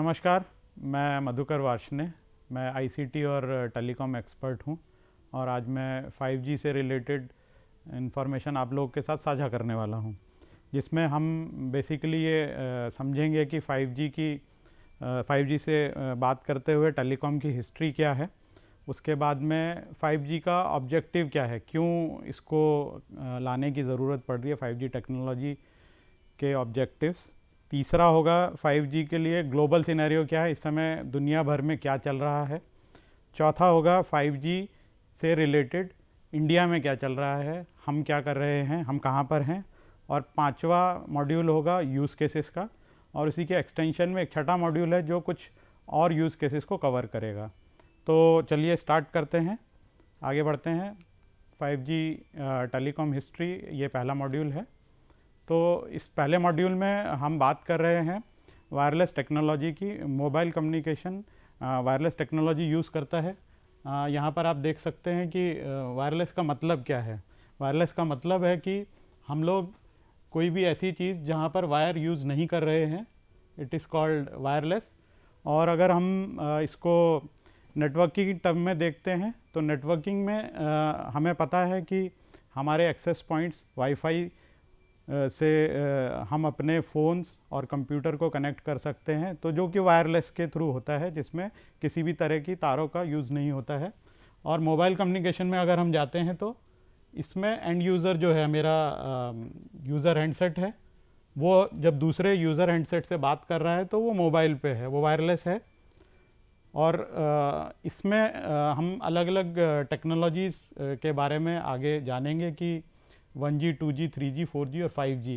नमस्कार, मैं मधुकर वार्ष्णे, मैं आईसीटी और टेलीकॉम एक्सपर्ट हूँ और आज मैं 5G से रिलेटेड इन्फॉर्मेशन आप लोगों के साथ साझा करने वाला हूँ, जिसमें हम बेसिकली ये समझेंगे कि 5G से बात करते हुए टेलीकॉम की हिस्ट्री क्या है, उसके बाद में 5G का ऑब्जेक्टिव क्या है, क्यों इसको लाने की ज़रूरत पड़ रही है 5G टेक्नोलॉजी के ऑब्जेक्टिव्स। तीसरा होगा 5G के लिए ग्लोबल सिनेरियो क्या है, इस समय दुनिया भर में क्या चल रहा है। चौथा होगा 5G से रिलेटेड इंडिया में क्या चल रहा है, हम क्या कर रहे हैं, हम कहाँ पर हैं। और पांचवा मॉड्यूल होगा यूज़ केसेस का, और उसी के एक्सटेंशन में एक छठा मॉड्यूल है जो कुछ और यूज़ केसेस को कवर करेगा। तो चलिए स्टार्ट करते हैं, आगे बढ़ते हैं। 5G टेलीकॉम हिस्ट्री, ये पहला मॉड्यूल है। तो इस पहले मॉड्यूल में हम बात कर रहे हैं वायरलेस टेक्नोलॉजी की। Mobile communication wireless technology use करता है। यहाँ पर आप देख सकते हैं कि वायरलेस का मतलब क्या है। वायरलेस का मतलब है कि हम लोग कोई भी ऐसी चीज़ जहाँ पर वायर यूज़ नहीं कर रहे हैं, इट इज़ कॉल्ड वायरलेस। और अगर हम इसको नेटवर्किंग की टर्म में देखते हैं तो नेटवर्किंग में हमें पता है कि हमारे एक्सेस पॉइंट्स वाईफाई से हम अपने फ़ोन्स और कंप्यूटर को कनेक्ट कर सकते हैं, तो जो कि वायरलेस के थ्रू होता है, जिसमें किसी भी तरह की तारों का यूज़ नहीं होता है। और मोबाइल कम्युनिकेशन में अगर हम जाते हैं तो इसमें एंड यूज़र जो है, मेरा यूज़र हैंडसेट है, वो जब दूसरे यूज़र हैंडसेट से बात कर रहा है तो वो मोबाइल पे है, वो वायरलेस है। और इसमें हम अलग अलग टेक्नोलॉजीज़ के बारे में आगे जानेंगे कि 1G, 2G, 3G, 4G और 5G,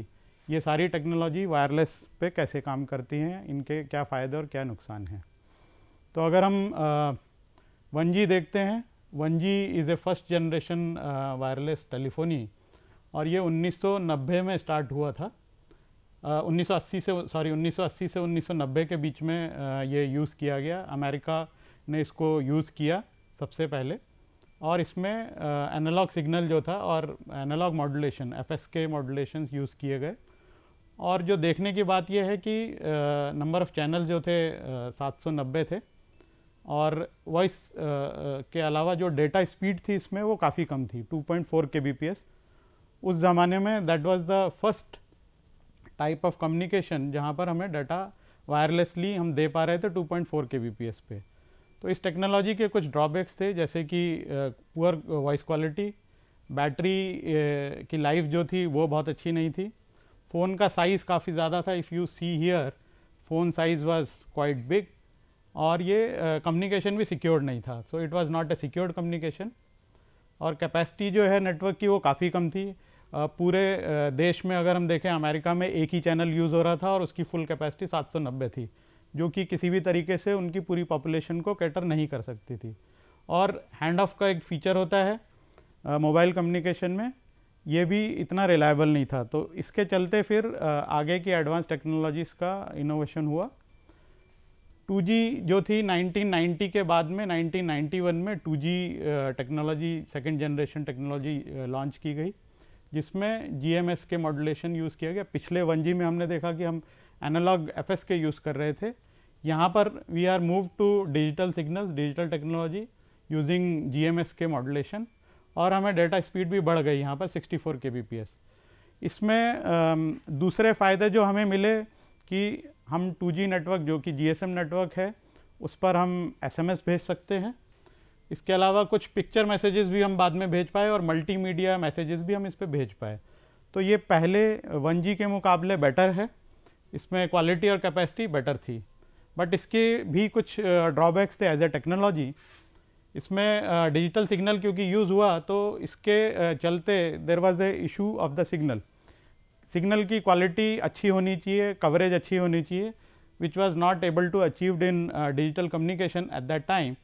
ये सारी टेक्नोलॉजी वायरलेस पे कैसे काम करती हैं, इनके क्या फ़ायदे और क्या नुकसान हैं। तो अगर हम 1G देखते हैं, 1G is a first generation wireless telephony, और ये 1990 में स्टार्ट हुआ था। 1980 से 1990 के बीच में ये यूज़ किया गया। अमेरिका ने इसको यूज़ किया सबसे पहले, और इसमें एनालॉग सिग्नल जो था और analogue modulation FSK modulations use किए गए। और जो देखने की बात यह है कि नंबर ऑफ़ चैनल्स जो थे 790 थे, और वॉइस के अलावा जो डेटा स्पीड थी इसमें वो काफ़ी कम थी, 2.4 kbps। उस ज़माने में that was the first type of communication जहाँ पर हमें डाटा वायरलेसली हम दे पा रहे थे 2.4 kbps पे। तो इस टेक्नोलॉजी के कुछ ड्रॉबैक्स थे, जैसे कि पुअर वॉइस क्वालिटी, बैटरी की लाइफ जो थी वो बहुत अच्छी नहीं थी, फ़ोन का साइज़ काफ़ी ज़्यादा था। If you see here, phone size was quite big, और ये कम्युनिकेशन भी सिक्योर्ड नहीं था, so it was not a secured communication. और कैपेसिटी जो है नेटवर्क की वो काफ़ी कम थी। पूरे देश में अगर हम देखें, अमेरिका में एक ही चैनल यूज़ हो रहा था और उसकी फुल कैपेसिटी 790 थी, जो कि किसी भी तरीके से उनकी पूरी पॉपुलेशन को कैटर नहीं कर सकती थी। और हैंड ऑफ का एक फ़ीचर होता है मोबाइल कम्युनिकेशन में, ये भी इतना रिलायबल नहीं था। तो इसके चलते फिर आगे की एडवांस टेक्नोलॉजीज़ का इनोवेशन हुआ। 2G जो थी 1990 के बाद में 1991 में 2G technology, second generation technology launch की गई, जिसमें GMS के मॉड्यूलेशन यूज़ किया गया। पिछले 1G में हमने देखा कि हम एनालॉग FSK यूज़ कर रहे थे, यहाँ पर we are move to digital signals, digital technology using GMS के मॉड्यूलेशन, और हमें डेटा स्पीड भी बढ़ गई यहाँ पर 64 kbps। इसमें दूसरे फ़ायदे जो हमें मिले कि हम 2G नेटवर्क जो कि GSM नेटवर्क है, उस पर हम SMS भेज सकते हैं। इसके अलावा कुछ पिक्चर मैसेजेस भी हम बाद में भेज पाए, और मल्टीमीडिया मैसेजेस भी हम इस पर भेज पाए। तो ये पहले 1G के मुकाबले बेटर है, इसमें क्वालिटी और कैपेसिटी बेटर थी। बट इसके भी कुछ ड्रॉबैक्स थे एज ए टेक्नोलॉजी। इसमें डिजिटल सिग्नल क्योंकि यूज़ हुआ, तो इसके चलते there was a issue of the signal की क्वालिटी अच्छी होनी चाहिए, कवरेज अच्छी होनी चाहिए, which was not able to achieved in digital communication at that time.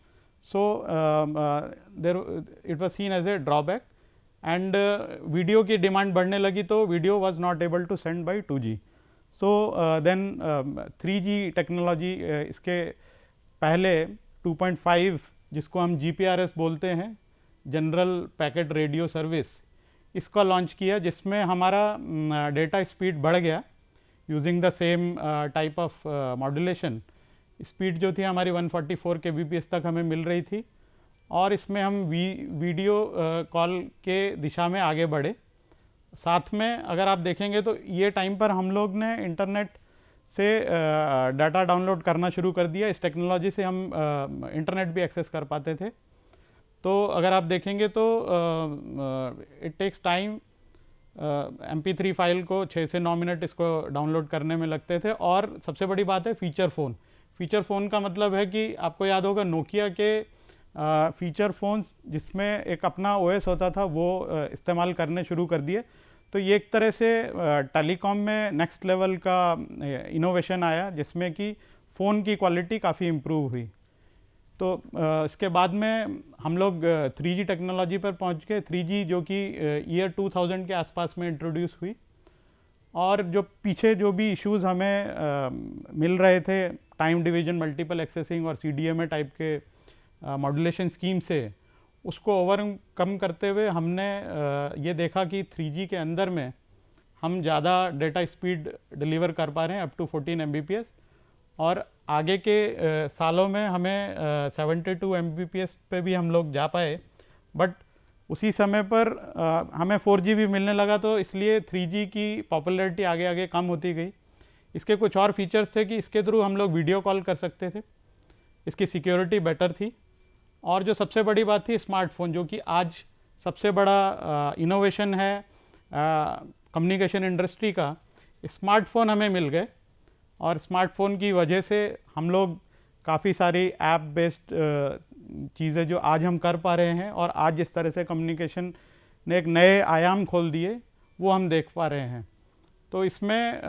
So there it was seen as a drawback. And video की demand बढ़ने लगी, तो video was not able to send by 2G। So then 3G technology, इसके पहले 2.5, जिसको हम GPRS बोलते हैं, जनरल पैकेट रेडियो सर्विस, इसका लॉन्च किया, जिसमें हमारा डेटा स्पीड बढ़ गया using the same type of modulation. Speed जो थी हमारी 144 kbps तक हमें मिल रही थी और इसमें हम वीडियो कॉल के दिशा में आगे बढ़े। साथ में अगर आप देखेंगे तो ये टाइम पर हम लोग ने इंटरनेट से डाटा डाउनलोड करना शुरू कर दिया। इस टेक्नोलॉजी से हम इंटरनेट भी एक्सेस कर पाते थे। तो अगर आप देखेंगे तो it takes time, MP3 file को 6 से 9 मिनट इसको डाउनलोड करने में लगते थे। और सबसे बड़ी बात है फीचर फ़ोन। फीचर फ़ोन का मतलब है कि आपको याद होगा नोकिया के फीचर फ़ोन्स जिसमें एक अपना OS होता था वो इस्तेमाल करने शुरू कर दिए। तो ये एक तरह से टेलीकॉम में नेक्स्ट लेवल का इनोवेशन आया जिसमें कि फ़ोन की क्वालिटी काफ़ी इम्प्रूव हुई। तो इसके बाद में हम लोग 3G टेक्नोलॉजी पर पहुंच गए। 3G जो कि ईयर 2000 के आसपास में इंट्रोड्यूस हुई और जो पीछे जो भी इश्यूज़ हमें मिल रहे थे टाइम डिवीजन, मल्टीपल एक्सेसिंग और CDMA टाइप के मॉड्यूलेशन स्कीम से, उसको ओवरकम करते हुए हमने ये देखा कि 3G के अंदर में हम ज़्यादा डेटा स्पीड डिलीवर कर पा रहे हैं, अप टू 14 Mbps। और आगे के सालों में हमें 72 Mbps पे भी हम लोग जा पाए। बट उसी समय पर हमें 4G भी मिलने लगा, तो इसलिए 3G की पॉपुलैरिटी आगे आगे कम होती गई। इसके कुछ और फीचर्स थे कि इसके थ्रू हम लोग वीडियो कॉल कर सकते थे, इसकी सिक्योरिटी बेटर थी और जो सबसे बड़ी बात थी स्मार्टफोन, जो कि आज सबसे बड़ा इनोवेशन है कम्युनिकेशन इंडस्ट्री का। स्मार्टफोन हमें मिल गए और स्मार्टफोन की वजह से हम लोग काफ़ी सारी ऐप बेस्ड चीज़ें जो आज हम कर पा रहे हैं और आज जिस तरह से कम्युनिकेशन ने एक नए आयाम खोल दिए वो हम देख पा रहे हैं। तो इसमें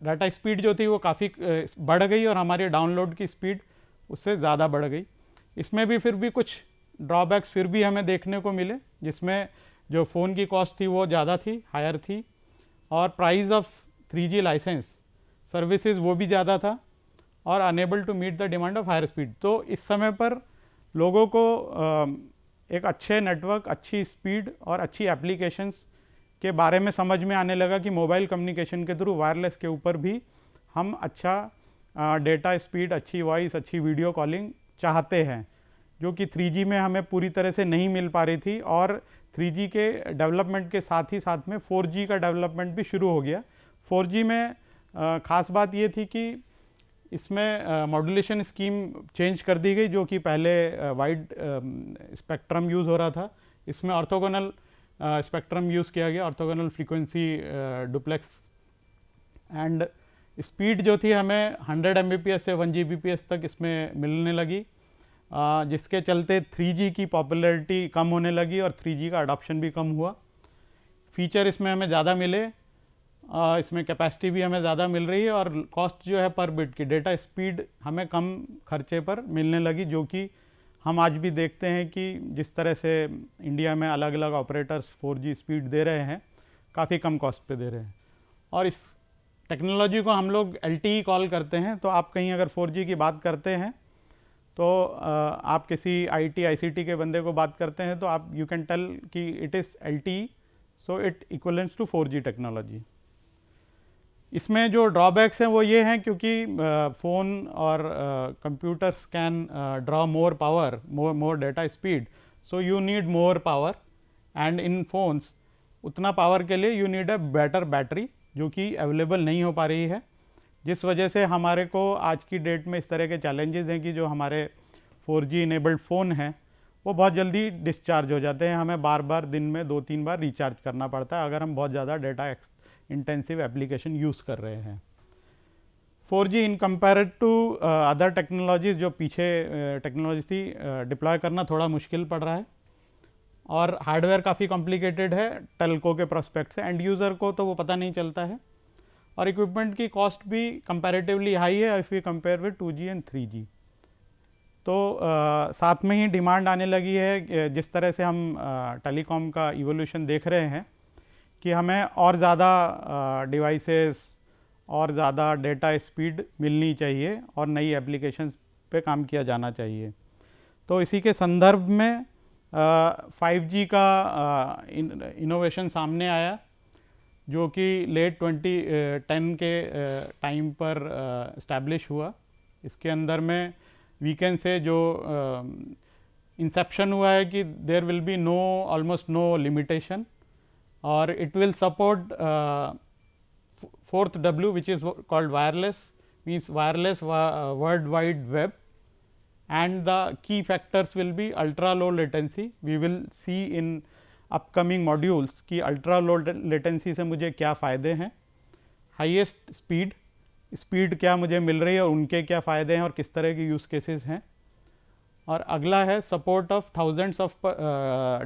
डाटा स्पीड जो थी वो काफ़ी बढ़ गई और हमारी डाउनलोड की स्पीड उससे ज़्यादा बढ़ गई। इसमें भी फिर भी कुछ ड्रॉबैक्स फिर भी हमें देखने को मिले, जिसमें जो फ़ोन की कॉस्ट थी वो ज़्यादा थी, हायर थी, और price of 3G licence services वो भी ज़्यादा था और unable to meet the demand of higher speed. तो इस समय पर लोगों को एक अच्छे नेटवर्क, अच्छी स्पीड और अच्छी एप्लीकेशंस के बारे में समझ में आने लगा कि मोबाइल कम्युनिकेशन के थ्रू वायरलेस के ऊपर भी हम अच्छा डेटा स्पीड, अच्छी वॉइस, अच्छी वीडियो कॉलिंग चाहते हैं, जो कि 3G में हमें पूरी तरह से नहीं मिल पा रही थी। और 3G के डेवलपमेंट के साथ ही साथ में 4G का डेवलपमेंट भी शुरू हो गया। 4G में ख़ास बात ये थी कि इसमें मॉड्यूलेशन स्कीम चेंज कर दी गई, जो कि पहले वाइड स्पेक्ट्रम यूज़ हो रहा था। इसमें ऑर्थोगोनल स्पेक्ट्रम यूज़ किया गया, orthogonal frequency duplex, and speed जो थी हमें 100 Mbps से 1 Gbps तक इसमें मिलने लगी, जिसके चलते 3G की पॉपुलैरिटी कम होने लगी और 3G का अडॉप्शन भी कम हुआ। फीचर इसमें हमें ज़्यादा मिले, इसमें कैपेसिटी भी हमें ज़्यादा मिल रही है और कॉस्ट जो है पर बिट की, डेटा स्पीड हमें कम खर्चे पर मिलने लगी, जो कि हम आज भी देखते हैं कि जिस तरह से इंडिया में अलग अलग ऑपरेटर्स 4G स्पीड दे रहे हैं, काफ़ी कम कॉस्ट पे दे रहे हैं। और इस टेक्नोलॉजी को हम लोग LTE कॉल करते हैं। तो आप कहीं अगर 4G की बात करते हैं तो आप किसी IT ICT के बंदे को बात करते हैं तो आप यू कैन टेल कि it is LTE, so it equivalents to 4G technology. इसमें जो ड्रॉबैक्स हैं वो ये हैं, क्योंकि फ़ोन और computers can draw more power, more data speed, so you need more power, and in phones उतना पावर के लिए you need a better battery, जो कि अवेलेबल नहीं हो पा रही है, जिस वजह से हमारे को आज की डेट में इस तरह के चैलेंजेस हैं कि जो हमारे 4G इनेबल्ड फ़ोन हैं वो बहुत जल्दी डिस्चार्ज हो जाते हैं। हमें बार बार दिन में 2-3 बार रिचार्ज करना पड़ता है अगर हम बहुत ज़्यादा डेटा इंटेंसिव एप्लीकेशन यूज़ कर रहे हैं। 4G in compare to other technologies जो पीछे टेक्नोलॉजी थी, डिप्लॉय करना थोड़ा मुश्किल पड़ रहा है और हार्डवेयर काफ़ी कॉम्प्लिकेटेड है टेलको के प्रोस्पेक्ट से। एंड यूज़र को तो वो पता नहीं चलता है और इक्विपमेंट की कॉस्ट भी कंपैरेटिवली हाई है if you compare with 2G and 3G। तो साथ में ही डिमांड आने लगी है, जिस तरह से हम टेलीकॉम का इवोल्यूशन देख रहे हैं कि हमें और ज़्यादा डिवाइसेस और ज़्यादा डेटा स्पीड मिलनी चाहिए और नई एप्लीकेशंस पे काम किया जाना चाहिए। तो इसी के संदर्भ में 5G का इनोवेशन सामने आया। जो कि लेट 2010 के टाइम पर इस्टेब्लिश हुआ। इसके अंदर में वीकेंड से जो इंसेप्शन हुआ है कि there will be no almost no limitation, और it will support fourth W, which is called wireless, means wireless world wide web, and the key factors will be ultra low latency. We will see in upcoming modules कि ultra low latency से मुझे क्या फ़ायदे हैं, highest speed क्या मुझे मिल रही है और उनके क्या फ़ायदे हैं और किस तरह के यूज़ केसेस हैं। और अगला है support of thousands of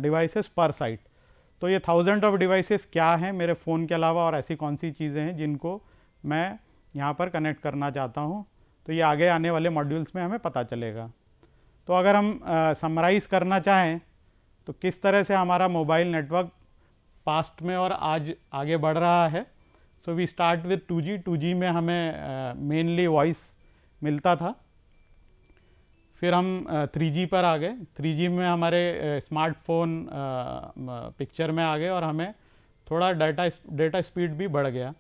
devices पर साइट। तो ये थाउजेंड ऑफ डिवाइसेस क्या हैं मेरे फ़ोन के अलावा, और ऐसी कौन सी चीज़ें हैं जिनको मैं यहाँ पर कनेक्ट करना चाहता हूँ। तो ये आगे आने वाले मॉड्यूल्स में हमें पता चलेगा। तो अगर हम समराइज़ करना चाहें तो किस तरह से हमारा मोबाइल नेटवर्क पास्ट में और आज आगे बढ़ रहा है। So we start with 2G। 2G में हमें मेनली वॉइस मिलता था, फिर हम 3G पर आ गए। 3G में हमारे स्मार्टफोन पिक्चर में आ गए और हमें थोड़ा डेटा स्पीड भी बढ़ गया।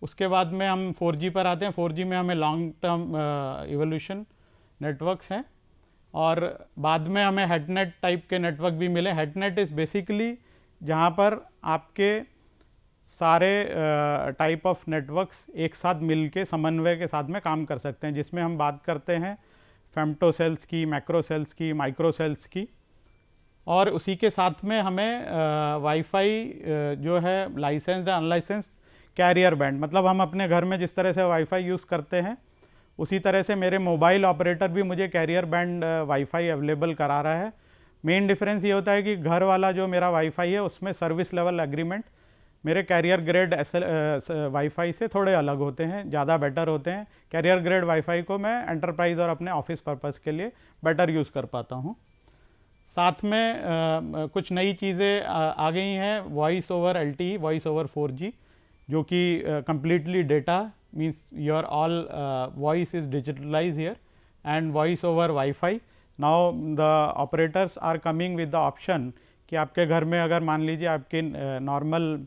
उसके बाद में हम 4G पर आते हैं। 4G में हमें लॉन्ग टर्म इवोल्यूशन नेटवर्क्स हैं, और बाद में हमें हेडनेट टाइप के नेटवर्क भी मिले। हेडनेट इज़ बेसिकली जहाँ पर आपके सारे टाइप ऑफ नेटवर्क्स एक साथ मिल के समन्वय के साथ में काम कर सकते हैं, जिसमें हम बात करते हैं फेम्टो सेल्स की, मैक्रो सेल्स की, माइक्रो सेल्स की। और उसी के साथ में हमें वाईफाई जो है लाइसेंस्ड अनलाइसेंस्ड कैरियर बैंड, मतलब हम अपने घर में जिस तरह से वाईफाई यूज़ करते हैं उसी तरह से मेरे मोबाइल ऑपरेटर भी मुझे कैरियर बैंड वाईफाई अवेलेबल करा रहा है। मेन डिफरेंस ये होता है कि घर वाला जो मेरा वाईफाई है उसमें सर्विस लेवल एग्रीमेंट मेरे कैरियर ग्रेड वाईफाई से थोड़े अलग होते हैं, ज़्यादा बेटर होते हैं। कैरियर ग्रेड वाईफाई को मैं एंटरप्राइज़ और अपने ऑफिस पर्पज़ के लिए बेटर यूज़ कर पाता हूँ। साथ में कुछ नई चीज़ें आ गई हैं, voice over LTE, voice over 4G, जो कि completely data means your all voice is digitalized here, and voice over Wi-Fi. Now the operators are coming with the option कि आपके घर में अगर मान लीजिए आपकी नॉर्मल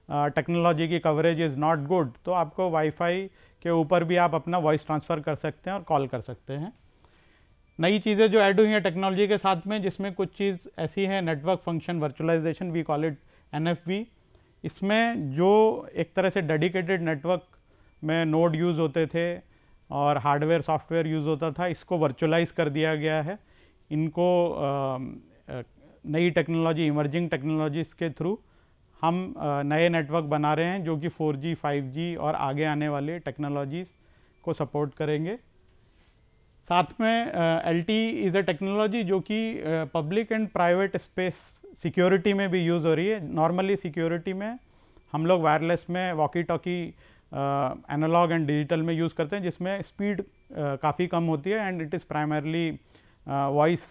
टेक्नोलॉजी की कवरेज इज़ नॉट गुड, तो आपको वाईफाई के ऊपर भी आप अपना वॉइस ट्रांसफ़र कर सकते हैं और कॉल कर सकते हैं। नई चीज़ें जो ऐड हुई हैं टेक्नोलॉजी के साथ में, जिसमें कुछ चीज़ ऐसी है network function virtualisation, we call it NFV। इसमें जो एक तरह से डेडिकेटेड नेटवर्क में नोड यूज़ होते थे और हार्डवेयर सॉफ्टवेयर यूज़ होता था, इसको वर्चुअलाइज कर दिया गया है। इनको नई टेक्नोलॉजी, इमर्जिंग टेक्नोलॉजीज़ के थ्रू हम नए नेटवर्क बना रहे हैं जो कि 4G 5G और आगे आने वाले टेक्नोलॉजीज़ को सपोर्ट करेंगे। साथ में LTE इज़ अ टेक्नोलॉजी जो कि public and private space security में भी यूज़ हो रही है। नॉर्मली सिक्योरिटी में हम लोग वायरलेस में walkie talkie analogue and digital में यूज़ करते हैं, जिसमें स्पीड काफ़ी कम होती है and it is primarily voice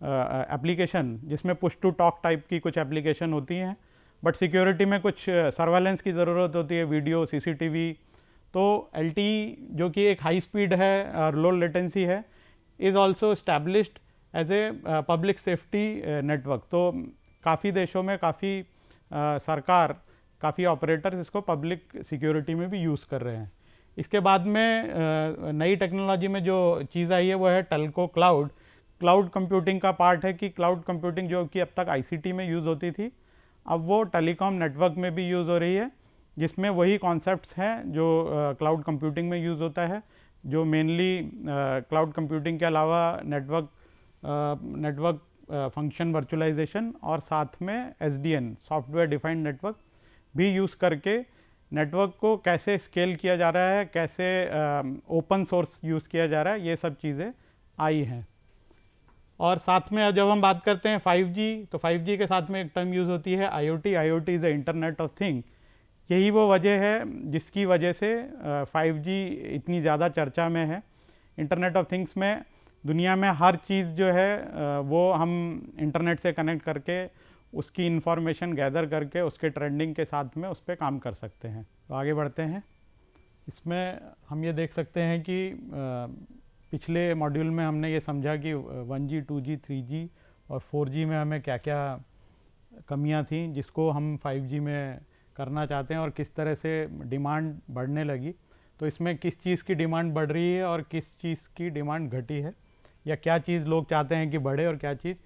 application, जिसमें पुश टू टॉक टाइप की कुछ एप्लीकेशन होती हैं। बट सिक्योरिटी में कुछ सर्वेलेंस की ज़रूरत होती है, वीडियो, CCTV। तो LTE जो कि एक हाई स्पीड है और लो लेटेंसी है, is also established as a public safety network. तो काफ़ी देशों में काफ़ी सरकार, काफ़ी ऑपरेटर्स इसको पब्लिक सिक्योरिटी में भी यूज़ कर रहे हैं। इसके बाद में नई टेक्नोलॉजी में जो चीज़ आई है वो है टेल्को क्लाउड। क्लाउड कंप्यूटिंग का पार्ट है कि क्लाउड कंप्यूटिंग जो कि अब तक ICT में यूज़ होती थी, अब वो टेलीकॉम नेटवर्क में भी यूज़ हो रही है, जिसमें वही कॉन्सेप्ट्स हैं जो क्लाउड कंप्यूटिंग में यूज़ होता है, जो मेनली क्लाउड कंप्यूटिंग के अलावा नेटवर्क फंक्शन वर्चुअलाइजेशन और साथ में SDN, सॉफ्टवेयर डिफाइंड नेटवर्क भी यूज़ करके नेटवर्क को कैसे स्केल किया जा रहा है, कैसे ओपन सोर्स यूज़ किया जा रहा है, ये सब चीज़ें आई हैं। और साथ में जब हम बात करते हैं 5G, तो 5G के साथ में एक टर्म यूज़ होती है IoT। IoT is a internet of thing. यही वो वजह है जिसकी वजह से 5G इतनी ज़्यादा चर्चा में है। इंटरनेट ऑफ थिंग्स में दुनिया में हर चीज़ जो है वो हम इंटरनेट से कनेक्ट करके उसकी इंफॉर्मेशन गैदर करके उसके ट्रेंडिंग के साथ में उस पर काम कर सकते हैं। तो आगे बढ़ते हैं। इसमें हम ये देख सकते हैं कि पिछले मॉड्यूल में हमने ये समझा कि 1G 2G 3G और 4G में हमें क्या क्या कमियां थी, जिसको हम 5G में करना चाहते हैं और किस तरह से डिमांड बढ़ने लगी, तो इसमें किस चीज़ की डिमांड बढ़ रही है और किस चीज़ की डिमांड घटी है, या क्या चीज़ लोग चाहते हैं कि बढ़े और क्या चीज़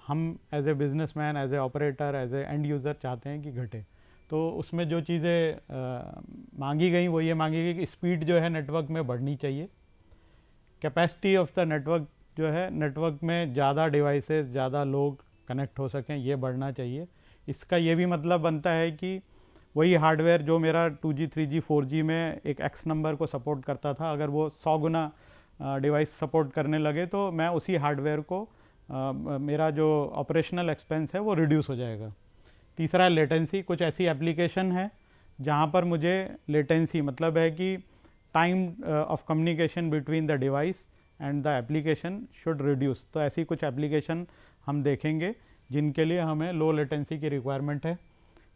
हम as a businessman, as a operator, as a end user चाहते हैं कि घटे। तो उसमें जो चीज़ें मांगी गई वो ये मांगी गई कि स्पीड जो है नेटवर्क में बढ़नी चाहिए, कैपेसिटी ऑफ द नेटवर्क जो है, नेटवर्क में ज़्यादा डिवाइसेस, ज़्यादा लोग कनेक्ट हो सकें, ये बढ़ना चाहिए। इसका ये भी मतलब बनता है कि वही हार्डवेयर जो मेरा 2G 3G 4G में एक एक्स नंबर को सपोर्ट करता था, अगर वो 100 गुना डिवाइस सपोर्ट करने लगे तो मैं उसी हार्डवेयर को मेरा जो ऑपरेशनल एक्सपेंस है वो रिड्यूस हो जाएगा। तीसरा लेटेंसी, कुछ ऐसी एप्लीकेशन है जहाँ पर मुझे लेटेंसी मतलब है कि time of communication between the device and the application should reduce. तो ऐसी कुछ एप्लीकेशन हम देखेंगे जिनके लिए हमें लो लेटेंसी की रिक्वायरमेंट है।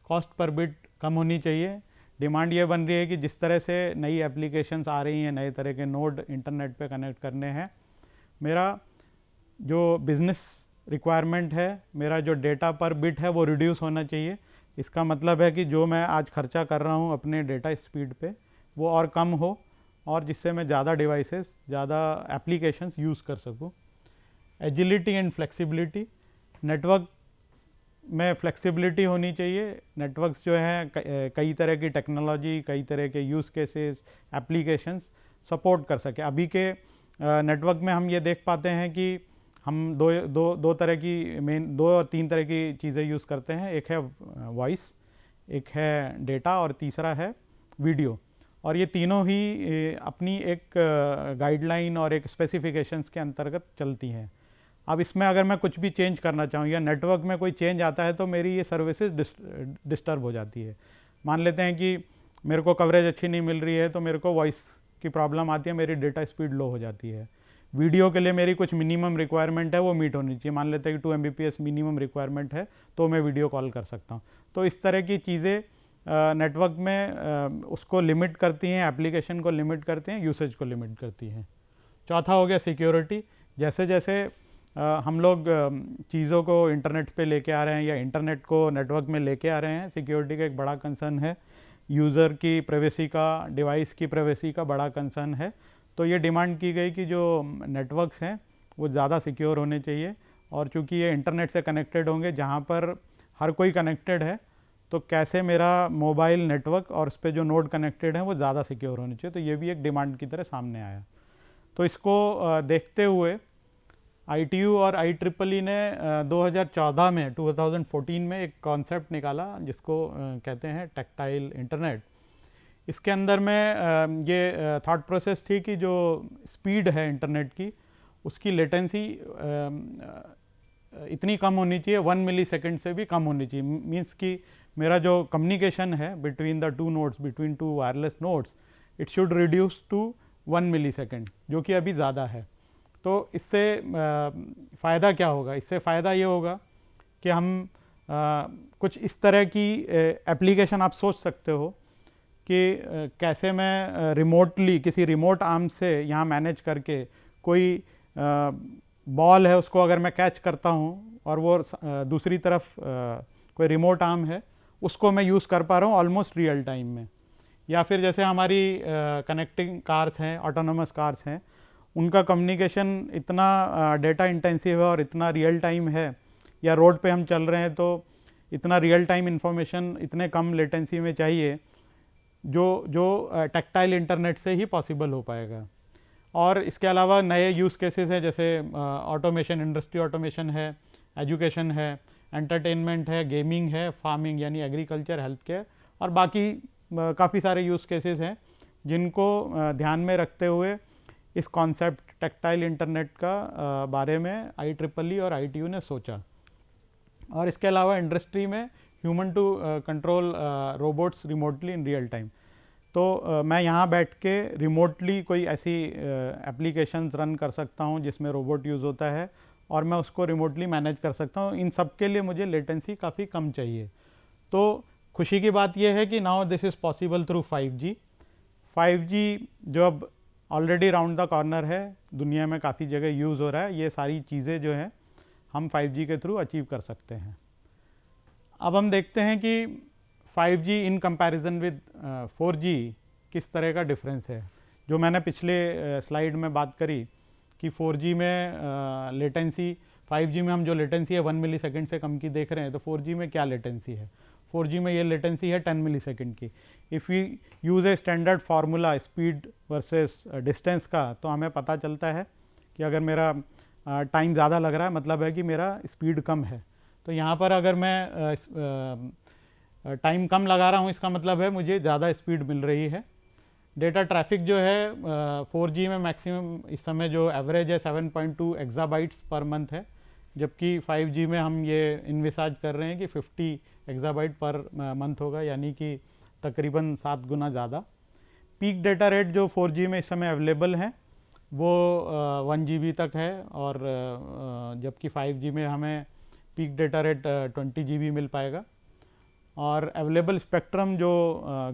कॉस्ट पर बिट कम होनी चाहिए। डिमांड ये बन रही है कि जिस तरह से नई एप्लीकेशंस आ रही हैं, नए तरह के नोड इंटरनेट पे कनेक्ट करने हैं, मेरा जो बिज़नेस रिक्वायरमेंट है, मेरा जो डेटा पर बिट है वो रिड्यूस होना चाहिए। इसका मतलब है कि जो मैं आज खर्चा कर रहा हूँ अपने डेटा स्पीड पे वो और कम हो, और जिससे मैं ज़्यादा डिवाइसेस, ज़्यादा एप्लीकेशंस यूज़ कर सकूँ। एजिलिटी एंड फ्लेक्सिबिलिटी, नेटवर्क में फ्लेक्सिबिलिटी होनी चाहिए। नेटवर्क्स जो हैं कई तरह की टेक्नोलॉजी, कई तरह के यूज़ केसेस, एप्लीकेशंस सपोर्ट कर सके। अभी के नेटवर्क में हम ये देख पाते हैं कि हम दो तरह की मेन, 2 और 3 तरह की चीज़ें यूज़ करते हैं। एक है वॉइस, एक है डेटा और तीसरा है वीडियो। और ये तीनों ही अपनी एक गाइडलाइन और एक स्पेसिफिकेशंस के अंतर्गत चलती हैं। अब इसमें अगर मैं कुछ भी चेंज करना चाहूँ या नेटवर्क में कोई चेंज आता है तो मेरी ये सर्विसेज डिस्टर्ब हो जाती है। मान लेते हैं कि मेरे को कवरेज अच्छी नहीं मिल रही है तो मेरे को वॉइस की प्रॉब्लम आती है, मेरी डेटा स्पीड लो हो जाती है। वीडियो के लिए मेरी कुछ मिनिमम रिक्वायरमेंट है वो मीट होनी चाहिए। मान लेते हैं कि 2 Mbps मिनिमम रिक्वायरमेंट है तो मैं वीडियो कॉल कर सकता हूँ। तो इस तरह की चीज़ें नेटवर्क में उसको लिमिट करती हैं, एप्लीकेशन को लिमिट करती हैं, यूसेज को लिमिट करती हैं। चौथा हो गया सिक्योरिटी। जैसे जैसे हम लोग चीज़ों को इंटरनेट पे लेके आ रहे हैं या इंटरनेट को नेटवर्क में लेके आ रहे हैं, सिक्योरिटी का एक बड़ा कंसर्न है। यूज़र की प्राइवेसी का, डिवाइस की प्राइवेसी का बड़ा कंसर्न है। तो ये डिमांड की गई कि जो नेटवर्क्स हैं वो ज़्यादा सिक्योर होने चाहिए, और चूँकि ये इंटरनेट से कनेक्टेड होंगे जहाँ पर हर कोई कनेक्टेड है, तो कैसे मेरा मोबाइल नेटवर्क और उस पर जो नोड कनेक्टेड हैं वो ज़्यादा सिक्योर होने चाहिए। तो ये भी एक डिमांड की तरह सामने आया। तो इसको देखते हुए ITU और IEEE ने 2014 में एक कॉन्सेप्ट निकाला जिसको कहते हैं टैक्टाइल इंटरनेट। इसके अंदर में ये थॉट प्रोसेस थी कि जो स्पीड है इंटरनेट की, उसकी लेटेंसी इतनी कम होनी चाहिए, 1 मिलीसेकंड से भी कम होनी चाहिए। मीन्स कि मेरा जो कम्युनिकेशन है between the 2 nodes, between 2 wireless nodes, it should reduce to 1 millisecond, जो कि अभी ज़्यादा है। तो इससे फ़ायदा क्या होगा? इससे फ़ायदा ये होगा कि हम कुछ इस तरह की एप्लीकेशन आप सोच सकते हो कि कैसे मैं रिमोटली किसी रिमोट आर्म से यहाँ मैनेज करके कोई बॉल है उसको अगर मैं कैच करता हूँ और वो दूसरी तरफ कोई रिमोट आर्म है उसको मैं यूज़ कर पा रहा हूँ ऑलमोस्ट रियल टाइम में। या फिर जैसे हमारी कनेक्टिंग कार्स हैं, ऑटोनोमस कार्स हैं, उनका कम्युनिकेशन इतना डेटा इंटेंसिव है और इतना रियल टाइम है, या रोड पे हम चल रहे हैं तो इतना रियल टाइम इंफॉर्मेशन इतने कम लेटेंसी में चाहिए जो टैक्टाइल इंटरनेट से ही पॉसिबल हो पाएगा। और इसके अलावा नए यूज़ केसेस हैं, जैसे ऑटोमेशन, इंडस्ट्री ऑटोमेशन है, एजुकेशन है, एंटरटेनमेंट है, गेमिंग है, फार्मिंग यानी एग्रीकल्चर, हेल्थ केयर, और बाकी काफ़ी सारे यूज़ केसेस हैं जिनको ध्यान में रखते हुए इस कॉन्सेप्ट टैक्टाइल इंटरनेट का बारे में IEEE और ITU ने सोचा। और इसके अलावा इंडस्ट्री में human to control robots remotely in real time. तो मैं यहाँ बैठ के रिमोटली कोई ऐसी एप्लीकेशंस रन कर सकता हूँ जिसमें रोबोट यूज़ होता है और मैं उसको रिमोटली मैनेज कर सकता हूँ। इन सब के लिए मुझे लेटेंसी काफ़ी कम चाहिए। तो खुशी की बात यह है कि now this is possible through 5G। 5G जो अब ऑलरेडी राउंड द कॉर्नर है, दुनिया में काफ़ी जगह यूज़ हो रहा है, ये सारी चीज़ें जो हैं हम 5G के थ्रू अचीव कर सकते हैं। अब हम देखते हैं कि 5G in comparison with 4G किस तरह का डिफरेंस है। जो मैंने पिछले स्लाइड में बात करी कि 4G में लेटेंसी, 5G में हम जो लेटेंसी है 1 मिलीसेकंड से कम की देख रहे हैं, तो 4G में क्या लेटेंसी है। 4G में ये लेटेंसी है 10 मिलीसेकंड की। If we use a standard formula speed versus distance का, तो हमें पता चलता है कि अगर मेरा टाइम ज़्यादा लग रहा है मतलब है कि मेरा स्पीड कम है। तो यहाँ पर अगर मैं टाइम कम लगा रहा हूँ इसका मतलब है मुझे ज़्यादा स्पीड मिल रही है। डेटा ट्रैफिक जो है 4G में मैक्सिमम इस समय जो एवरेज है 7.2 एक्साबाइट्स पर मंथ है, जबकि 5G में हम ये इन्विसाज कर रहे हैं कि 50 एक्साबाइट पर मंथ होगा, यानी कि तकरीबन 7 गुना ज़्यादा। पीक डेटा रेट जो 4G में इस समय अवेलेबल है वो 1 GB तक है, और जबकि 5G में हमें पीक डेटा रेट 20 GB मिल पाएगा। और अवेलेबल स्पेक्ट्रम जो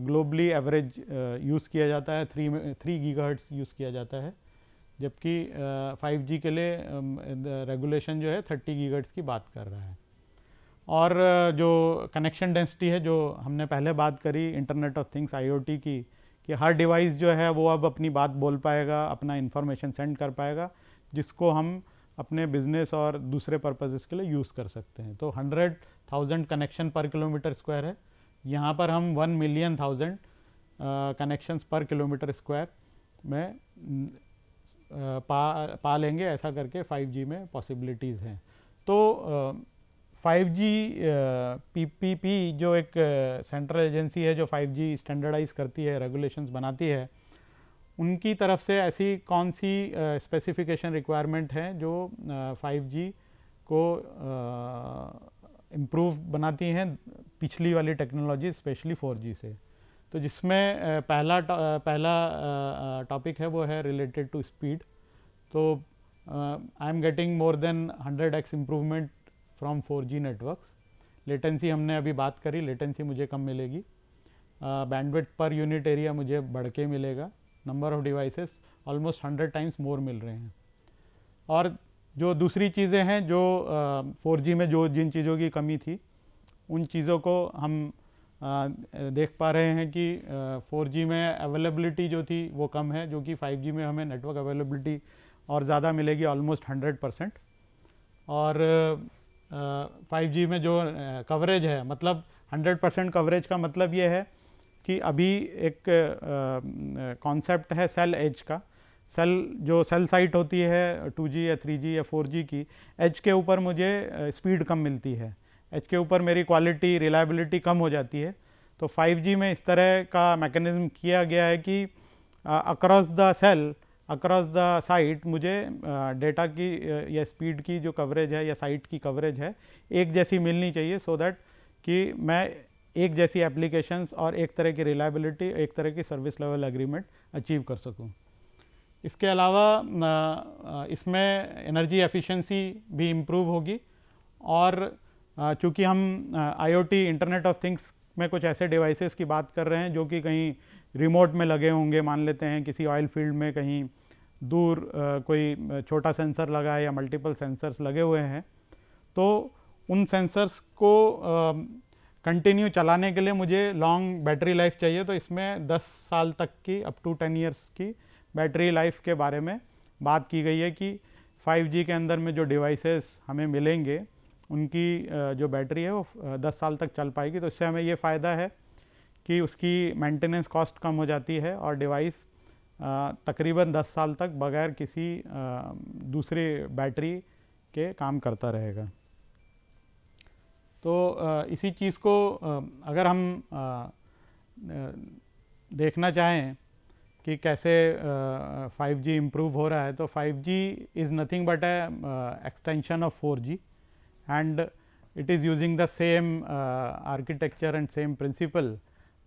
ग्लोबली एवरेज यूज़ किया जाता है 3 गीगाहर्ट्ज़ यूज़ किया जाता है, जबकि 5G के लिए रेगुलेशन जो है 30 गीगाहर्ट्ज़ की बात कर रहा है। और जो कनेक्शन डेंसिटी है, जो हमने पहले बात करी इंटरनेट ऑफ थिंग्स IoT की, कि हर डिवाइस जो है वो अब अपनी बात बोल पाएगा, अपना इंफॉर्मेशन सेंड कर पाएगा, जिसको हम अपने बिजनेस और दूसरे पर्पसेस के लिए यूज़ कर सकते हैं। तो 100,000 कनेक्शन पर किलोमीटर स्क्वायर है। यहाँ पर हम 1,000,000 कनेक्शंस पर किलोमीटर स्क्वायर में पा लेंगे। ऐसा करके 5G में पॉसिबिलिटीज़ हैं। तो 5G PPP जो एक सेंट्रल एजेंसी है जो 5G स्टैंडर्डाइज करती है, रेगुलेशंस बनाती है, उनकी तरफ से ऐसी कौन सी स्पेसिफिकेशन रिक्वायरमेंट है जो 5G को इम्प्रूव बनाती हैं पिछली वाली टेक्नोलॉजी स्पेशली 4G से। तो जिसमें पहला टॉपिक है वो है रिलेटेड टू स्पीड। तो I am getting more than 100x improvement from 4G networks. Latency हमने अभी बात करी, लेटेंसी मुझे कम मिलेगी। बैंडविड्थ पर यूनिट एरिया मुझे बढ़ के मिलेगा। Number of devices almost 100 times more मिल रहे हैं। और जो दूसरी चीज़ें हैं जो 4G में जिन चीज़ों की कमी थी, उन चीज़ों को हम देख पा रहे हैं कि 4G में अवेलेबिलिटी जो थी वो कम है, जो कि 5G में हमें नेटवर्क अवेलेबिलिटी और ज़्यादा मिलेगी, ऑलमोस्ट 100%। और 5G में जो कवरेज है, मतलब 100% कवरेज का मतलब ये है कि अभी एक कॉन्सेप्ट है सेल एज का। जो सेल साइट होती है 2G या 3G या 4G की, एज के ऊपर मुझे स्पीड कम मिलती है, एज के ऊपर मेरी क्वालिटी रिलायबिलिटी कम हो जाती है। तो 5G में इस तरह का मैकेनिज्म किया गया है कि across the cell, across the site मुझे डेटा की या स्पीड की जो कवरेज है या साइट की कवरेज है एक जैसी मिलनी चाहिए, सो दैट कि मैं एक जैसी एप्लीकेशंस और एक तरह की रिलायबिलिटी, एक तरह की सर्विस लेवल एग्रीमेंट अचीव कर सकूं। इसके अलावा इसमें एनर्जी एफिशिएंसी भी इम्प्रूव होगी। और चूँकि हम IoT इंटरनेट ऑफ थिंग्स में कुछ ऐसे डिवाइसेस की बात कर रहे हैं जो कि कहीं रिमोट में लगे होंगे, मान लेते हैं किसी ऑयल फील्ड में कहीं दूर कोई छोटा सेंसर लगा है या मल्टीपल सेंसर्स लगे हुए हैं, तो उन सेंसर्स को कंटिन्यू चलाने के लिए मुझे लॉन्ग बैटरी लाइफ चाहिए। तो इसमें 10 साल तक की, अप टू 10 ईयर्स की बैटरी लाइफ के बारे में बात की गई है कि 5G के अंदर में जो डिवाइसेस हमें मिलेंगे उनकी जो बैटरी है वो 10 साल तक चल पाएगी। तो इससे हमें ये फ़ायदा है कि उसकी मेंटेनेंस कॉस्ट कम हो जाती है और डिवाइस तकरीबन 10 साल तक बगैर किसी दूसरे बैटरी के काम करता रहेगा। तो इसी चीज़ को अगर हम देखना चाहें कि कैसे 5G इम्प्रूव हो रहा है, तो 5G is nothing but extension of 4G and it is using the same architecture and same principle.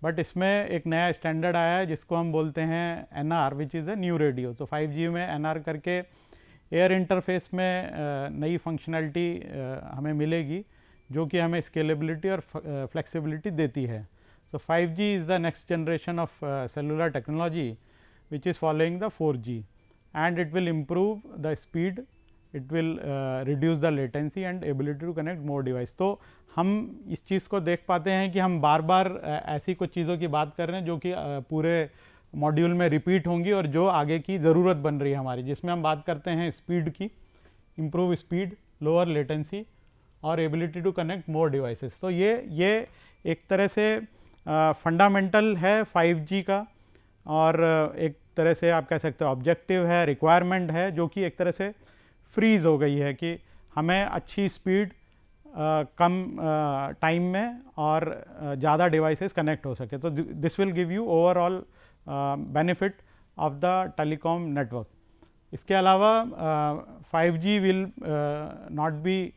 But इसमें एक नया स्टैंडर्ड आया है जिसको हम बोलते हैं NR, which is a new radio. तो 5G में NR करके एयर इंटरफेस में नई फंक्शनैलिटी हमें मिलेगी जो कि हमें स्केलेबिलिटी और फ्लेक्सिबिलिटी देती है। So 5G is the next generation of cellular technology which is following the 4G and it will improve the speed it will reduce the latency and ability to connect more device. तो हम इस चीज़ को देख पाते हैं कि हम बार बार ऐसी कुछ चीज़ों की बात कर रहे हैं जो कि पूरे मॉड्यूल में रिपीट होंगी और जो आगे की ज़रूरत बन रही है हमारी, जिसमें हम बात करते हैं स्पीड की, इम्प्रूव स्पीड, लोअर लेटेंसी और ability to connect more devices. तो ये एक तरह से फंडामेंटल है 5G का, और एक तरह से आप कह सकते हो ऑब्जेक्टिव है, रिक्वायरमेंट है, जो कि एक तरह से फ्रीज हो गई है कि हमें अच्छी स्पीड कम टाइम में और ज़्यादा डिवाइसेस कनेक्ट हो सके। तो this will give you overall benefit of the telecom network. इसके अलावा 5G will not be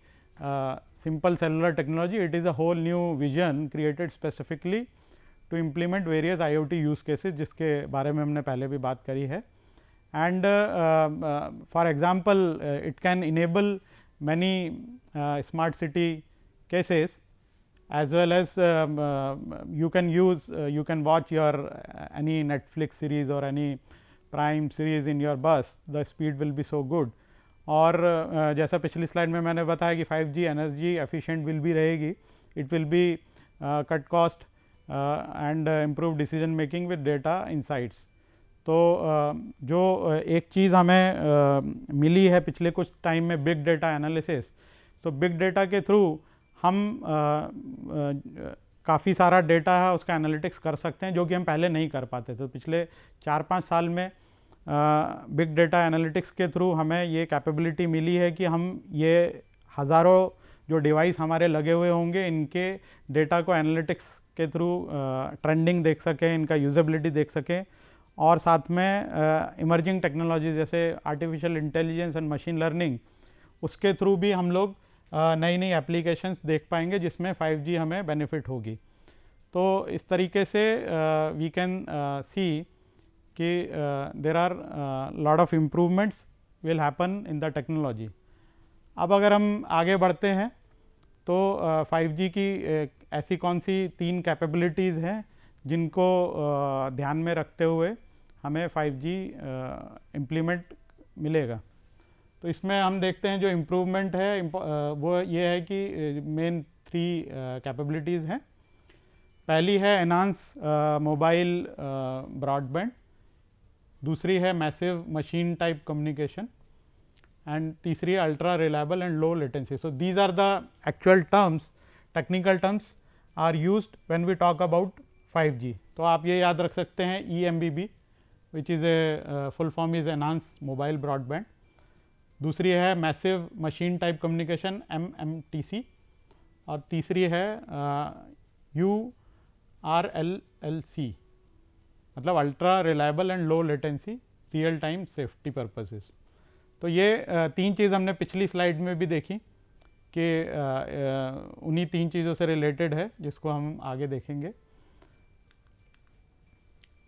simple cellular technology, it is a whole new vision created specifically to implement various IoT use cases, जिसके बारे में हमने पहले भी बात करी है। And for example, it can enable many smart city cases, as well as you can watch your any Netflix series or any Prime series in your bus. The speed will be so good. और जैसा पिछली slide में मैंने बताया कि 5G energy efficient will भी रहेगी, it will be cut cost and improve decision making with data insights. तो जो एक चीज़ हमें मिली है पिछले कुछ टाइम में, बिग डेटा एनालिसिस। तो बिग डेटा के थ्रू हम काफ़ी सारा डेटा है उसका एनालिटिक्स कर सकते हैं, जो कि हम पहले नहीं कर पाते थे। तो पिछले 4-5 साल में बिग डेटा एनालिटिक्स के थ्रू हमें ये कैपेबिलिटी मिली है कि हम ये हज़ारों जो डिवाइस हमारे लगे हुए होंगे, इनके डेटा को एनालिटिक्स के थ्रू ट्रेंडिंग देख सकें, इनका यूजेबिलिटी देख सकें, और साथ में इमर्जिंग टेक्नोलॉजी जैसे artificial intelligence and machine learning, उसके थ्रू भी हम लोग नई नई एप्लीकेशंस देख पाएंगे जिसमें 5G हमें बेनिफिट होगी। तो इस तरीके से वी कैन सी कि there are lot of improvements will happen in the technology. अब अगर हम आगे बढ़ते हैं तो 5G की ऐसी कौन सी 3 कैपेबिलिटीज़ हैं जिनको ध्यान में रखते हुए हमें 5G इम्प्लीमेंट मिलेगा। तो इसमें हम देखते हैं जो इम्प्रूवमेंट है वो ये है कि मेन 3 कैपेबिलिटीज़ हैं। पहली है एनहांस मोबाइल ब्रॉडबैंड, दूसरी है massive machine type communication, and तीसरी है ultra reliable and low latency. So these are the actual terms, technical terms are used when we talk about 5G। तो आप ये याद रख सकते हैं EMBB, which is a full form is enhance mobile broadband. दूसरी है massive machine type communication MMTC, और तीसरी है URLLC, मतलब ultra reliable and low latency real time safety purposes. तो ये 3 चीज़ हमने पिछली स्लाइड में भी देखी कि उन्हीं 3 चीज़ों से रिलेटेड है, जिसको हम आगे देखेंगे।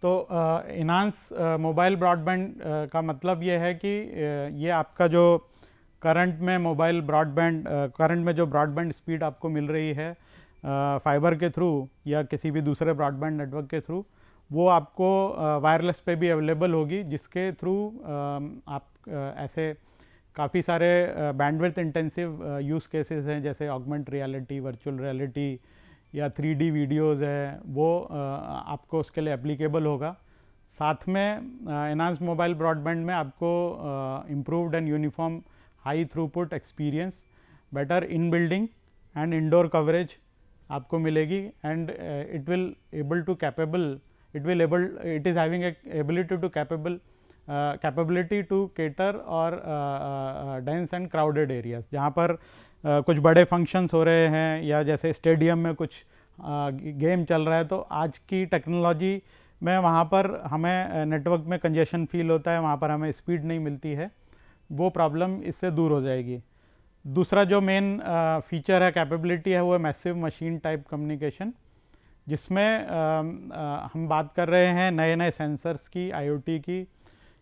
तो इनहांस मोबाइल ब्रॉडबैंड का मतलब ये है कि ये आपका जो करंट में मोबाइल ब्रॉडबैंड करंट में जो ब्रॉडबैंड स्पीड आपको मिल रही है फाइबर के थ्रू या किसी भी दूसरे ब्रॉडबैंड नेटवर्क के थ्रू, वो आपको वायरलेस पे भी अवेलेबल होगी, जिसके थ्रू आप ऐसे काफ़ी सारे बैंडविड्थ इंटेंसिव यूज़ केसेस हैं, जैसे ऑगमेंट रियलिटी, वर्चुअल रियलिटी या 3D वीडियोस है, वो आपको उसके लिए एप्लीकेबल होगा। साथ में एनहांस मोबाइल ब्रॉडबैंड में आपको improved and uniform high throughput experience, better in building and indoor coverage आपको मिलेगी, and it will able to capable it is having ability to capability to cater और डेंस एंड क्राउडेड एरियाज, जहाँ पर कुछ बड़े functions हो रहे हैं या जैसे स्टेडियम में कुछ गेम चल रहा है, तो आज की टेक्नोलॉजी में वहाँ पर हमें नेटवर्क में कंजेशन फील होता है, वहाँ पर हमें स्पीड नहीं मिलती है, वो प्रॉब्लम इससे दूर हो जाएगी। दूसरा जो मेन फीचर है, कैपेबिलिटी है, वो है मैसिव मशीन टाइप कम्युनिकेशन, जिसमें हम बात कर रहे हैं नए नए सेंसर्स की, IoT की,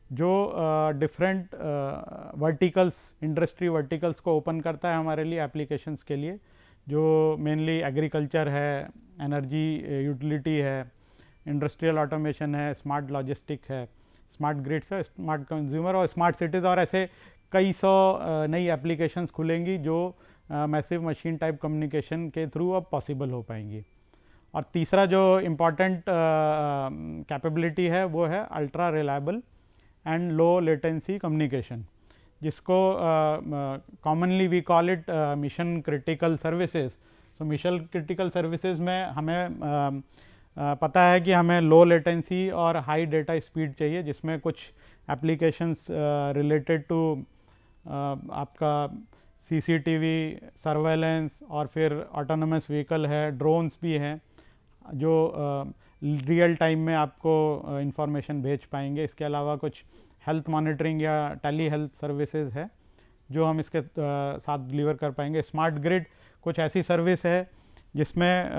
जो डिफरेंट वर्टिकल्स, इंडस्ट्री वर्टिकल्स को ओपन करता है हमारे लिए एप्लीकेशंस के लिए, जो मेनली एग्रीकल्चर है, एनर्जी यूटिलिटी है, इंडस्ट्रियल ऑटोमेशन है, स्मार्ट लॉजिस्टिक है, स्मार्ट ग्रिड्स है, स्मार्ट कंज्यूमर और स्मार्ट सिटीज़, और ऐसे कई सौ नई एप्लीकेशंस खुलेंगी जो मैसिव मशीन टाइप कम्युनिकेशन के थ्रू अब पॉसिबल हो पाएंगी। और तीसरा जो इम्पॉर्टेंट कैपेबिलिटी है वो है ultra reliable and low latency communication, जिसको commonly we call it mission critical services. तो मिशन क्रिटिकल सर्विसेज में हमें पता है कि हमें लो लेटेंसी और हाई डेटा स्पीड चाहिए, जिसमें कुछ एप्लीकेशंस रिलेटेड टू आपका सीसीटीवी, सर्वेलेंस और फिर ऑटोनमस व्हीकल है, ड्रोन्स भी हैं जो रियल टाइम में आपको इंफॉर्मेशन भेज पाएंगे। इसके अलावा कुछ हेल्थ मॉनिटरिंग या टेली हेल्थ सर्विसेज है जो हम इसके साथ डिलीवर कर पाएंगे। स्मार्ट ग्रिड कुछ ऐसी सर्विस है जिसमें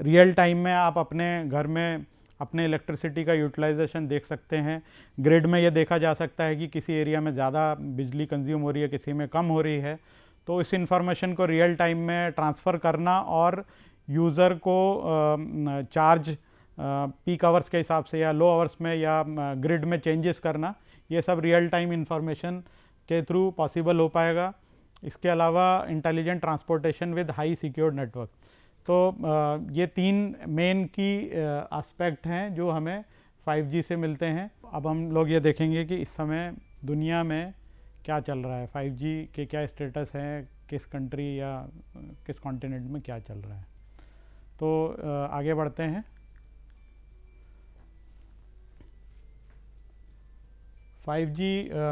रियल टाइम में आप अपने घर में अपने इलेक्ट्रिसिटी का यूटिलाइजेशन देख सकते हैं। ग्रिड में ये देखा जा सकता है कि किसी एरिया में ज़्यादा बिजली कंज्यूम हो रही है, किसी में कम हो रही है, तो इस इंफॉर्मेशन को रियल टाइम में ट्रांसफ़र करना और यूज़र को चार्ज पीक आवर्स के हिसाब से या लो आवर्स में या ग्रिड में चेंजेस करना, ये सब रियल टाइम इंफॉर्मेशन के थ्रू पॉसिबल हो पाएगा। इसके अलावा intelligent transportation with high secured network. तो ये तीन मेन की एस्पेक्ट हैं जो हमें 5G से मिलते हैं। अब हम लोग ये देखेंगे कि इस समय दुनिया में क्या चल रहा है, 5G के क्या स्टेटस हैं, किस कंट्री या किस कॉन्टिनेंट में क्या चल रहा है। तो आगे बढ़ते हैं। 5G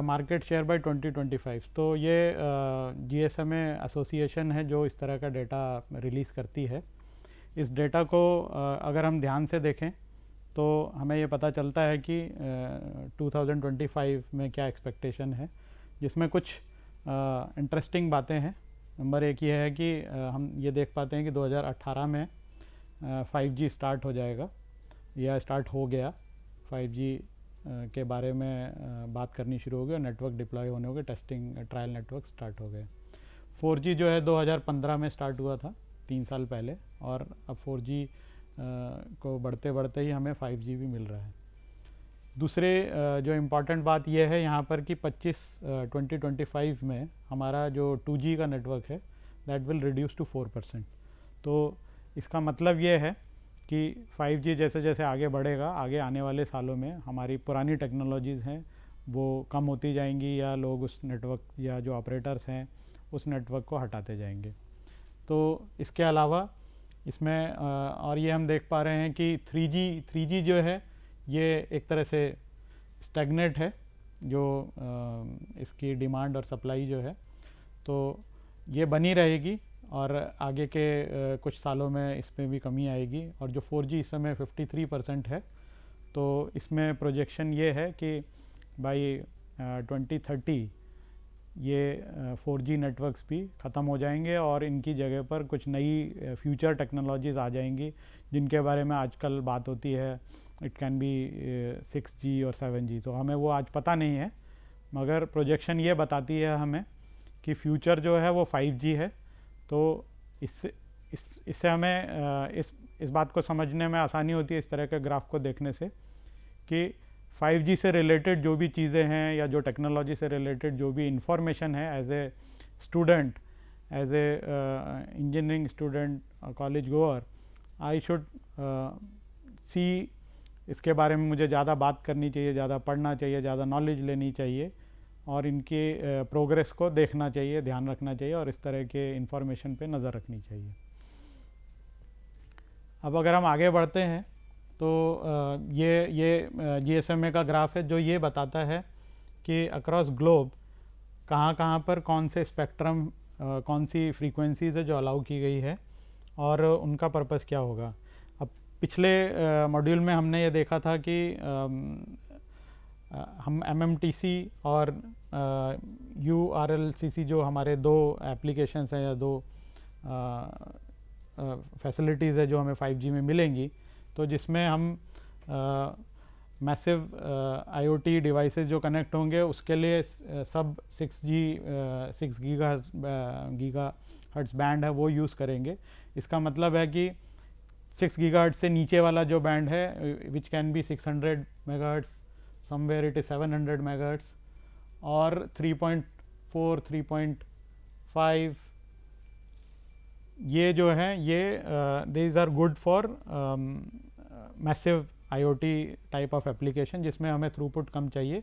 market share bye 2025। तो ये GSMA एसोसिएशन है जो इस तरह का डेटा रिलीज़ करती है। इस डेटा को अगर हम ध्यान से देखें तो हमें ये पता चलता है कि 2025 में क्या एक्सपेक्टेशन है, जिसमें कुछ इंटरेस्टिंग बातें हैं। नंबर एक ये है कि हम ये देख पाते हैं कि 2018 में 5G स्टार्ट हो जाएगा या स्टार्ट हो गया। 5G के बारे में बात करनी शुरू हो गई और नेटवर्क डिप्लॉय होने हो गए, टेस्टिंग ट्रायल नेटवर्क स्टार्ट हो गए। 4G जो है 2015 में स्टार्ट हुआ था, 3 साल पहले, और अब 4G को बढ़ते बढ़ते ही हमें 5G भी मिल रहा है। दूसरे जो इम्पॉर्टेंट बात यह है यहाँ पर कि 2025 में हमारा जो 2G का नेटवर्क है दैट विल रिड्यूस टू 4%। तो इसका मतलब ये है कि 5G जैसे जैसे आगे बढ़ेगा, आगे आने वाले सालों में हमारी पुरानी टेक्नोलॉजीज़ हैं वो कम होती जाएंगी या लोग उस नेटवर्क या जो ऑपरेटर्स हैं उस नेटवर्क को हटाते जाएंगे। तो इसके अलावा इसमें और ये हम देख पा रहे हैं कि 3G जो है ये एक तरह से स्टैग्नेट है, जो इसकी डिमांड और सप्लाई जो है तो ये बनी रहेगी और आगे के कुछ सालों में इसमें भी कमी आएगी। और जो 4G इस समय 53% है, तो इसमें प्रोजेक्शन ये है कि बाई 2030 ये 4G नेटवर्क्स भी ख़त्म हो जाएंगे और इनकी जगह पर कुछ नई फ्यूचर टेक्नोलॉजीज़ आ जाएंगी जिनके बारे में आजकल बात होती है। इट कैन बी 6G और 7G। तो हमें वो आज पता नहीं है, मगर प्रोजेक्शन ये बताती है हमें कि फ्यूचर जो है वो 5G है। तो इससे हमें इस बात को समझने में आसानी होती है इस तरह के ग्राफ को देखने से कि 5G से रिलेटेड जो भी चीज़ें हैं या जो टेक्नोलॉजी से रिलेटेड जो भी इंफॉर्मेशन है, as a student, as a engineering student, college goer, I should see इसके बारे में मुझे ज़्यादा बात करनी चाहिए, ज़्यादा पढ़ना चाहिए, ज़्यादा नॉलेज लेनी चाहिए और इनके प्रोग्रेस को देखना चाहिए, ध्यान रखना चाहिए और इस तरह के इंफॉर्मेशन पे नज़र रखनी चाहिए। अब अगर हम आगे बढ़ते हैं तो ये GSMA का ग्राफ है जो ये बताता है कि अक्रॉस ग्लोब कहाँ पर कौन से स्पेक्ट्रम, कौन सी फ्रीक्वेंसीज़ है जो अलाउ की गई है और उनका पर्पस क्या होगा। अब पिछले मॉड्यूल में हमने ये देखा था कि हम MMTC और URLCC जो हमारे दो एप्लीकेशंस हैं या दो फैसिलिटीज़ है जो हमें 5G में मिलेंगी, तो जिसमें हम मैसिव IoT डिवाइसेस जो कनेक्ट होंगे उसके लिए सब 6 गीगाहर्ट्ज़ बैंड है वो यूज़ करेंगे। इसका मतलब है कि 6 गीगाहर्ट्ज़ से नीचे वाला जो बैंड है which can be 600 megahertz, somewhere it is 700 megahertz और 3.45 3.4, 3.5, ये जो है ये these are good for massive IoT type of application जिसमें हमें थ्रूपुट कम चाहिए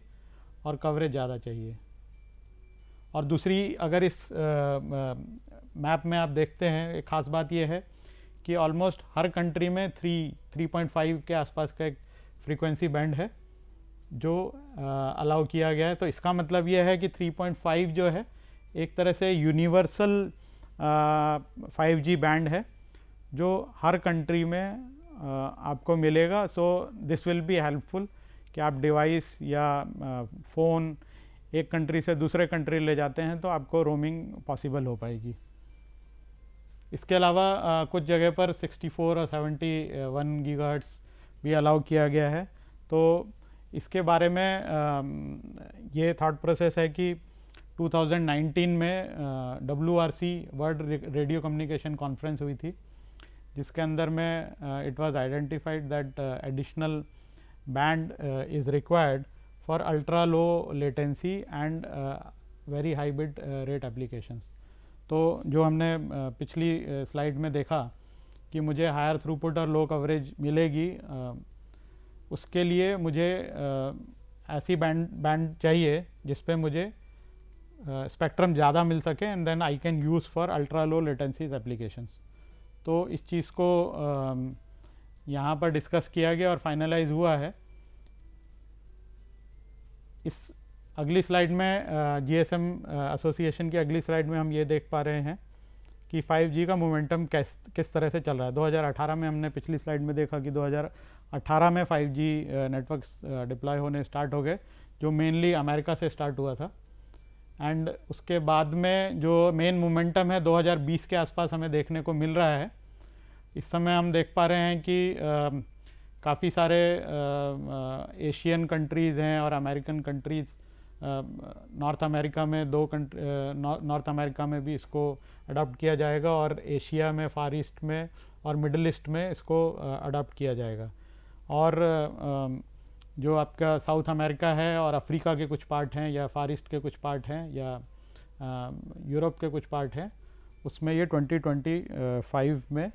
और कवरेज ज़्यादा चाहिए। और दूसरी, अगर इस मैप में आप देखते हैं, एक ख़ास बात ये है कि ऑलमोस्ट हर कंट्री में 3.5 के आसपास का एक फ्रीक्वेंसी बैंड है जो अलाउ किया गया है। तो इसका मतलब ये है कि 3.5 जो है एक तरह से यूनिवर्सल 5G बैंड है जो हर कंट्री में आपको मिलेगा। So this will be helpful कि आप डिवाइस या फ़ोन एक कंट्री से दूसरे कंट्री ले जाते हैं तो आपको रोमिंग पॉसिबल हो पाएगी। इसके अलावा कुछ जगह पर 64 और 71 गीगाहर्ट्ज़ भी अलाउ किया गया है। तो इसके बारे में ये थॉट प्रोसेस है कि 2019 में WRC world radio communication conference हुई थी जिसके अंदर में it was identified that additional band is required for ultra low latency and very high bit rate applications. तो जो हमने पिछली स्लाइड में देखा कि मुझे हायर थ्रूपुट और लो कवरेज मिलेगी, उसके लिए मुझे ऐसी बैंड चाहिए जिस पे मुझे स्पेक्ट्रम ज़्यादा मिल सके and then I can use for ultra low latencies applications. तो इस चीज़ को यहाँ पर डिस्कस किया गया और फाइनलाइज हुआ है। इस अगली स्लाइड में GSM एसोसिएशन की अगली स्लाइड में हम ये देख पा रहे हैं कि 5G का मोमेंटम किस तरह से चल रहा है। 2018 में हमने पिछली स्लाइड में देखा कि 2018 में 5G नेटवर्क्स डिप्लॉय होने स्टार्ट हो गए जो मेनली अमेरिका से स्टार्ट हुआ था। एंड उसके बाद में जो मेन मोमेंटम है 2020 के आसपास हमें देखने को मिल रहा है। इस समय हम देख पा रहे हैं कि काफ़ी सारे एशियन कंट्रीज़ हैं और अमेरिकन कंट्रीज़, नॉर्थ अमेरिका में नॉर्थ अमेरिका में भी इसको अडॉप्ट किया जाएगा और एशिया में, फार ईस्ट में और मिडल ईस्ट में इसको अडॉप्ट किया जाएगा। और जो आपका साउथ अमेरिका है और अफ्रीका के कुछ पार्ट हैं या फार ईस्ट के कुछ पार्ट हैं या यूरोप के कुछ पार्ट हैं, उसमें ये 2025 में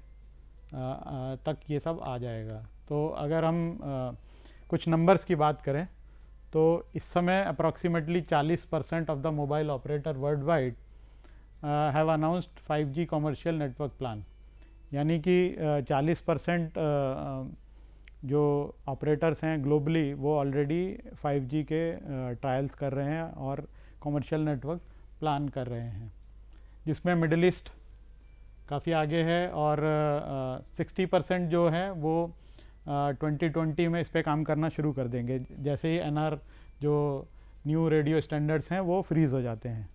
तक ये सब आ जाएगा। तो अगर हम कुछ नंबर्स की बात करें तो इस समय approximately 40% of the mobile operator world wide have announced 5G commercial network plan, यानी कि 40% जो ऑपरेटर्स हैं ग्लोबली वो ऑलरेडी 5G के ट्रायल्स कर रहे हैं और कमर्शियल नेटवर्क प्लान कर रहे हैं, जिसमें मिडिल ईस्ट काफ़ी आगे है और 60% जो है वो 2020 में इस पे काम करना शुरू कर देंगे जैसे ही NR जो न्यू रेडियो स्टैंडर्ड्स हैं वो फ्रीज़ हो जाते हैं।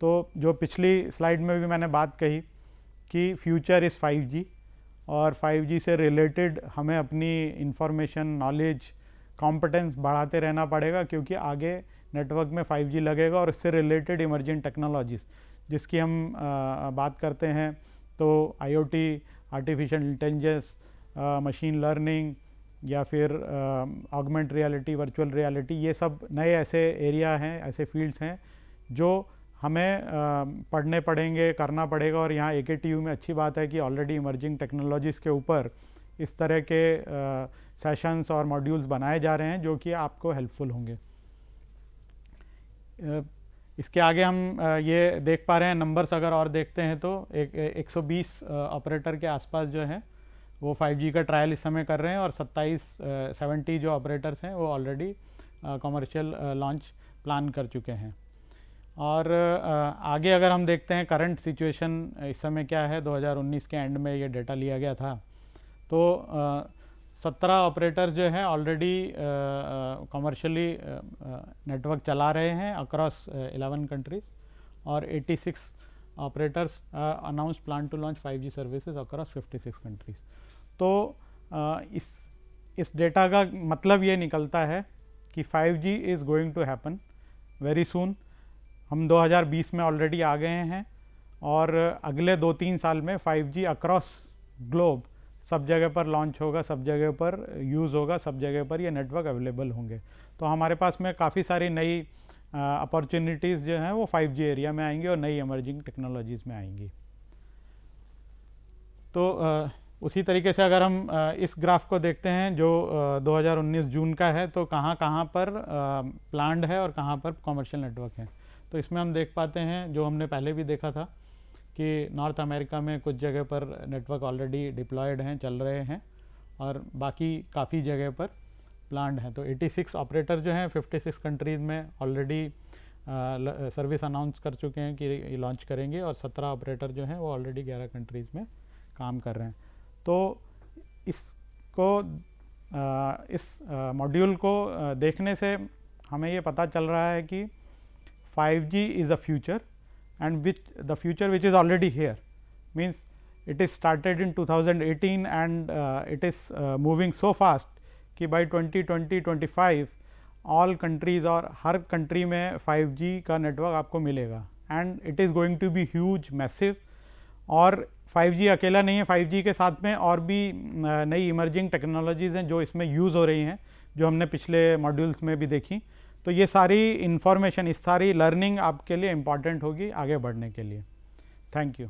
तो जो पिछली स्लाइड में भी मैंने बात कही कि फ्यूचर इज़ 5G और 5G से रिलेटेड हमें अपनी इंफॉर्मेशन, नॉलेज, कॉम्पिटेंस बढ़ाते रहना पड़ेगा क्योंकि आगे नेटवर्क में 5G लगेगा और इससे रिलेटेड इमर्जिंग टेक्नोलॉजीज़ जिसकी हम बात करते हैं तो IoT, artificial intelligence, machine learning या फिर ऑगमेंट रियलिटी, वर्चुअल रियलिटी, ये सब नए ऐसे एरिया हैं, ऐसे फील्ड्स हैं जो हमें पढ़ने पड़ेंगे, करना पड़ेगा। और यहाँ AKTU में अच्छी बात है कि ऑलरेडी इमर्जिंग टेक्नोलॉजीज़ के ऊपर इस तरह के सेशंस और मॉड्यूल्स बनाए जा रहे हैं जो कि आपको हेल्पफुल होंगे। इसके आगे हम ये देख पा रहे हैं नंबर्स अगर और देखते हैं तो 120 ऑपरेटर के आसपास जो है वो 5G का ट्रायल इस समय कर रहे हैं और 70 जो ऑपरेटर्स हैं वो ऑलरेडी कमर्शियल लॉन्च प्लान कर चुके हैं। और आगे अगर हम देखते हैं करंट सिचुएशन इस समय क्या है, 2019 के एंड में ये डेटा लिया गया था, तो 17 ऑपरेटर जो हैं ऑलरेडी कमर्शियली नेटवर्क चला रहे हैं अक्रॉस 11 कंट्रीज़ और 86 operators announce plan to launch 5G services across 56 countries. तो इस डेटा का मतलब ये निकलता है कि 5G is going to happen very soon. हम 2020 में ऑलरेडी आ गए हैं और अगले 2-3 साल में 5G अक्रॉस ग्लोब सब जगह पर लॉन्च होगा, सब जगह पर यूज़ होगा, सब जगह पर ये नेटवर्क अवेलेबल होंगे। तो हमारे पास में काफ़ी सारी नई अपॉर्चुनिटीज़ जो हैं वो 5G एरिया में आएंगी और नई इमर्जिंग टेक्नोलॉजीज़ में आएंगी। तो उसी तरीके से अगर हम इस ग्राफ को देखते हैं जो 2019 जून का है, तो कहाँ कहाँ पर प्लान्ड है और कहाँ पर कॉमर्शियल नेटवर्क है। तो इसमें हम देख पाते हैं, जो हमने पहले भी देखा था, कि नॉर्थ अमेरिका में कुछ जगह पर नेटवर्क ऑलरेडी डिप्लॉयड हैं, चल रहे हैं, और बाकी काफ़ी जगह पर प्लान्ड हैं। तो 86 ऑपरेटर जो हैं 56 कंट्रीज़ में ऑलरेडी सर्विस अनाउंस कर चुके हैं कि ये लॉन्च करेंगे, और 17 ऑपरेटर जो हैं वो ऑलरेडी 11 कंट्रीज़ में काम कर रहे हैं। तो इसको इस मॉड्यूल को देखने से हमें ये पता चल रहा है कि 5G is a future, and the future which is already here, means it is started in 2018 and it is moving so fast कि by 2020-25 all countries और हर country में 5G का नेटवर्क आपको मिलेगा, and it is going to be huge, massive। और 5G अकेला नहीं है, 5G के साथ में और भी नई इमर्जिंग टेक्नोलॉजीज़ हैं जो इसमें यूज़ हो रही हैं, जो हमने पिछले मॉड्यूल्स में भी देखी। तो ये सारी इन्फॉर्मेशन, इस सारी लर्निंग आपके लिए इम्पॉर्टेंट होगी आगे बढ़ने के लिए। Thank you.